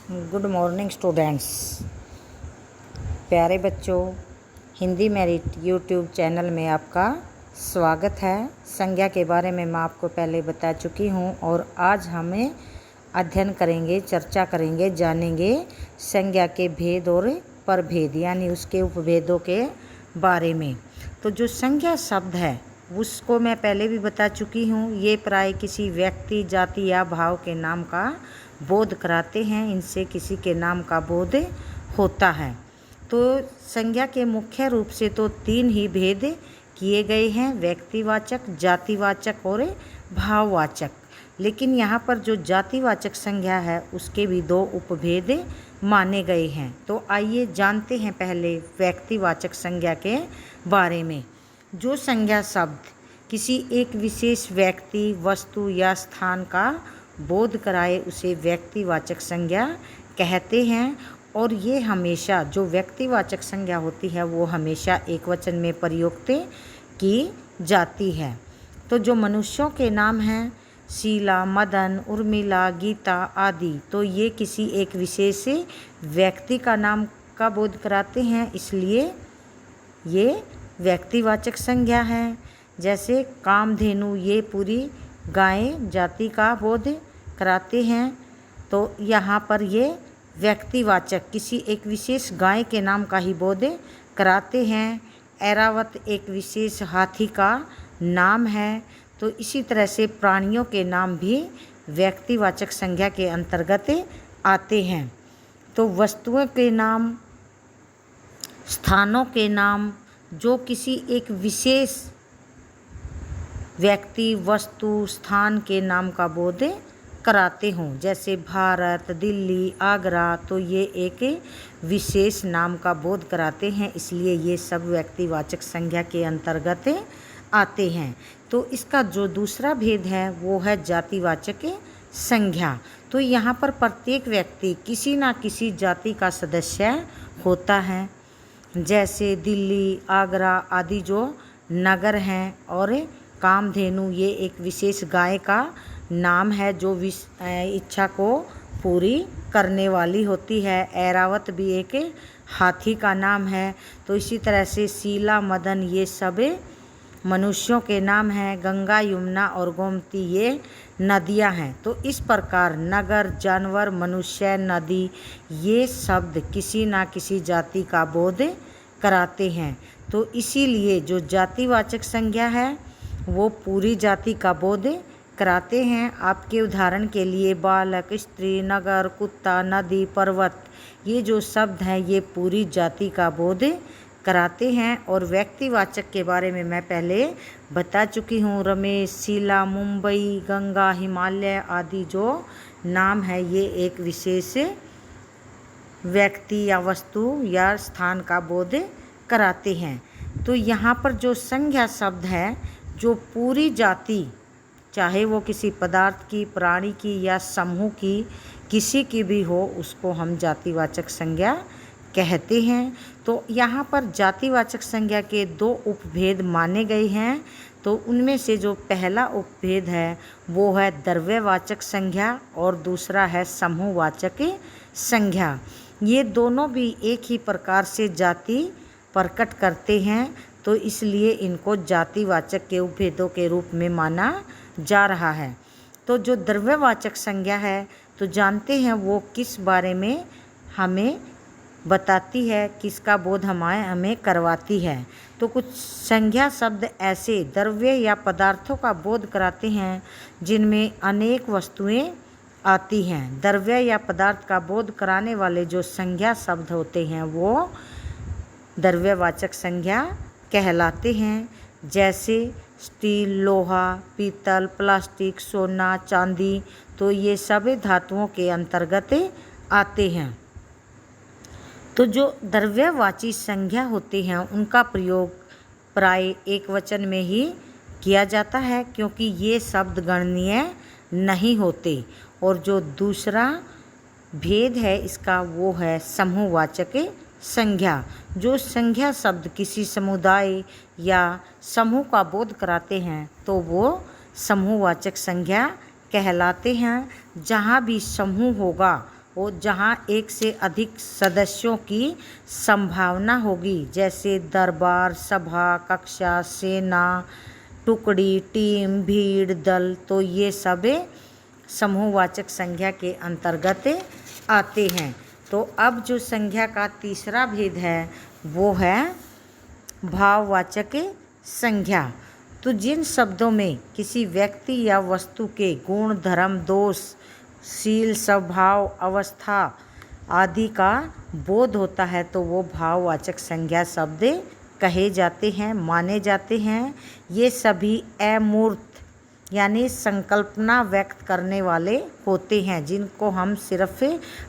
Good morning students. प्यारे बच्चों, Hindi merit YouTube channel में आपका स्वागत है। संज्ञा के बारे में मैं आपको पहले बता चुकी हूँ और आज हमें अध्ययन करेंगे, चर्चा करेंगे, जानेंगे संज्ञा के भेद और प्रभेद यानी उसके उपभेदों के बारे में। तो जो संज्ञा शब्द है उसको मैं पहले भी बता चुकी हूँ। ये प्राय किसी व्यक्ति, जाति या भाव के नाम का बोध कराते हैं। इनसे किसी के नाम का बोध होता है। तो संज्ञा के मुख्य रूप से तो तीन ही भेद किए गए हैं, व्यक्तिवाचक, जातिवाचक और भाववाचक। लेकिन यहाँ पर जो जातिवाचक संज्ञा है उसके भी दो उपभेद माने गए हैं। तो आइए जानते हैं पहले व्यक्तिवाचक संज्ञा के बारे में। जो संज्ञा शब्द किसी एक विशेष व्यक्ति, वस्तु या स्थान का बोध कराए उसे व्यक्तिवाचक संज्ञा कहते हैं। और ये हमेशा जो व्यक्तिवाचक संज्ञा होती है वो हमेशा एकवचन में प्रयुक्त की जाती है। तो जो मनुष्यों के नाम हैं शीला, मदन, उर्मिला, गीता आदि, तो ये किसी एक विशेष व्यक्ति का नाम का बोध कराते हैं, इसलिए ये व्यक्तिवाचक संज्ञा है। जैसे कामधेनु, ये पूरी गाय जाति का बोध कराते हैं। तो यहाँ पर ये व्यक्तिवाचक किसी एक विशेष गाय के नाम का ही बोध कराते हैं। ऐरावत एक विशेष हाथी का नाम है। तो इसी तरह से प्राणियों के नाम भी व्यक्तिवाचक संज्ञा के अंतर्गत आते हैं। तो वस्तुओं के नाम, स्थानों के नाम जो किसी एक विशेष व्यक्ति, वस्तु, स्थान के नाम का बोध कराते हों, जैसे भारत, दिल्ली, आगरा, तो ये एक विशेष नाम का बोध कराते हैं, इसलिए ये सब व्यक्तिवाचक संज्ञा के अंतर्गत आते हैं। तो इसका जो दूसरा भेद है वो है जातिवाचक संज्ञा। तो यहाँ पर प्रत्येक व्यक्ति किसी न किसी जाति का सदस्य होता है। जैसे दिल्ली, आगरा आदि जो नगर हैं, और कामधेनु ये एक विशेष गाय का नाम है जो इच्छा को पूरी करने वाली होती है। ऐरावत भी एक हाथी का नाम है। तो इसी तरह से शीला, मदन ये सब मनुष्यों के नाम हैं। गंगा, यमुना और गोमती ये नदियां हैं। तो इस प्रकार नगर, जानवर, मनुष्य, नदी ये शब्द किसी ना किसी जाति का बोध कराते हैं। तो इसीलिए जो जातिवाचक संज्ञा है वो पूरी जाति का बोध कराते हैं। आपके उदाहरण के लिए बालक, स्त्री, नगर, कुत्ता, नदी, पर्वत ये जो शब्द हैं ये पूरी जाति का बोध कराते हैं। और व्यक्तिवाचक के बारे में मैं पहले बता चुकी हूँ। रमेश, शीला, मुंबई, गंगा, हिमालय आदि जो नाम है ये एक विशेष व्यक्ति या वस्तु या स्थान का बोध कराते हैं। तो यहाँ पर जो संज्ञा शब्द है जो पूरी जाति, चाहे वो किसी पदार्थ की, प्राणी की या समूह की, किसी की भी हो, उसको हम जातिवाचक संज्ञा कहते हैं। तो यहाँ पर जातिवाचक संज्ञा के दो उपभेद माने गए हैं। तो उनमें से जो पहला उपभेद है वो है द्रव्यवाचक संज्ञा और दूसरा है समूहवाचक संज्ञा। ये दोनों भी एक ही प्रकार से जाति प्रकट करते हैं, तो इसलिए इनको जातिवाचक के उपभेदों के रूप में माना जा रहा है। तो जो द्रव्यवाचक संज्ञा है तो जानते हैं वो किस बारे में हमें बताती है, किसका बोध हमें करवाती है। तो कुछ संज्ञा शब्द ऐसे द्रव्य या पदार्थों का बोध कराते हैं जिनमें अनेक वस्तुएं आती हैं। द्रव्य या पदार्थ का बोध कराने वाले जो संज्ञा शब्द होते हैं वो द्रव्यवाचक संज्ञा कहलाते हैं। जैसे स्टील, लोहा, पीतल, प्लास्टिक, सोना, चांदी, तो ये सभी धातुओं के अंतर्गत आते हैं। तो जो द्रव्यवाची संज्ञा होती हैं उनका प्रयोग प्राय एकवचन में ही किया जाता है, क्योंकि ये शब्द गणनीय नहीं होते। और जो दूसरा भेद है इसका वो है समूहवाचक संज्ञा। जो संज्ञा शब्द किसी समुदाय या समूह का बोध कराते हैं तो वो समूहवाचक संज्ञा कहलाते हैं। जहाँ भी समूह होगा और जहाँ एक से अधिक सदस्यों की संभावना होगी, जैसे दरबार, सभा, कक्षा, सेना, टुकड़ी, टीम, भीड़, दल, तो ये सब समूहवाचक संज्ञा के अंतर्गत आते हैं। तो अब जो संज्ञा का तीसरा भेद है वो है भाववाचक संज्ञा। तो जिन शब्दों में किसी व्यक्ति या वस्तु के गुण, धर्म, दोष, शील, स्वभाव, अवस्था आदि का बोध होता है तो वो भाववाचक संज्ञा शब्द कहे जाते हैं, माने जाते हैं। ये सभी अमूर्त यानी संकल्पना व्यक्त करने वाले होते हैं, जिनको हम सिर्फ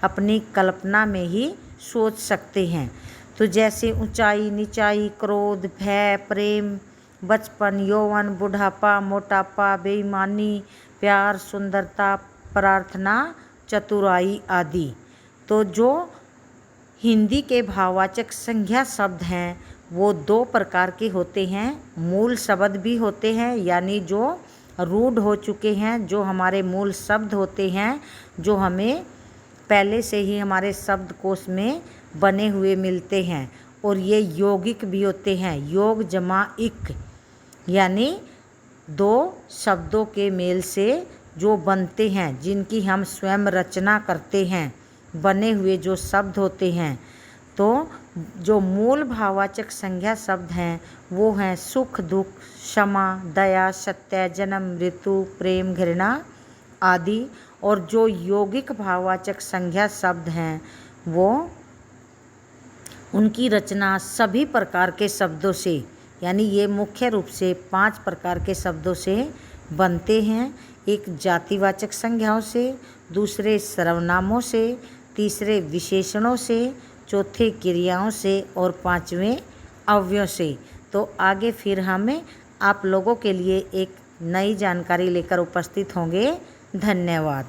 अपनी कल्पना में ही सोच सकते हैं। तो जैसे ऊंचाई, नीचाई, क्रोध, भय, प्रेम, बचपन, यौवन, बुढ़ापा, मोटापा, बेईमानी, प्यार, सुंदरता, प्रार्थना, चतुराई आदि। तो जो हिंदी के भाववाचक संज्ञा शब्द हैं वो दो प्रकार के होते हैं। मूल शब्द भी होते हैं, यानी जो रूढ़ हो चुके हैं, जो हमारे मूल शब्द होते हैं, जो हमें पहले से ही हमारे शब्दकोश में बने हुए मिलते हैं। और ये यौगिक भी होते हैं, योग जमा इक, यानी दो शब्दों के मेल से जो बनते हैं, जिनकी हम स्वयं रचना करते हैं, बने हुए जो शब्द होते हैं। तो जो मूल भाववाचक संज्ञा शब्द हैं वो हैं सुख, दुख, क्षमा, दया, सत्य, जन्म, मृत्यु, प्रेम, घृणा आदि। और जो यौगिक भाववाचक संज्ञा शब्द हैं वो उनकी रचना सभी प्रकार के शब्दों से, यानी ये मुख्य रूप से 5 प्रकार के शब्दों से बनते हैं। एक जातिवाचक संज्ञाओं से, दूसरे सर्वनामों से, तीसरे विशेषणों से, चौथे क्रियाओं से और पांचवें अव्ययों से। तो आगे फिर हम आप लोगों के लिए एक नई जानकारी लेकर उपस्थित होंगे। धन्यवाद।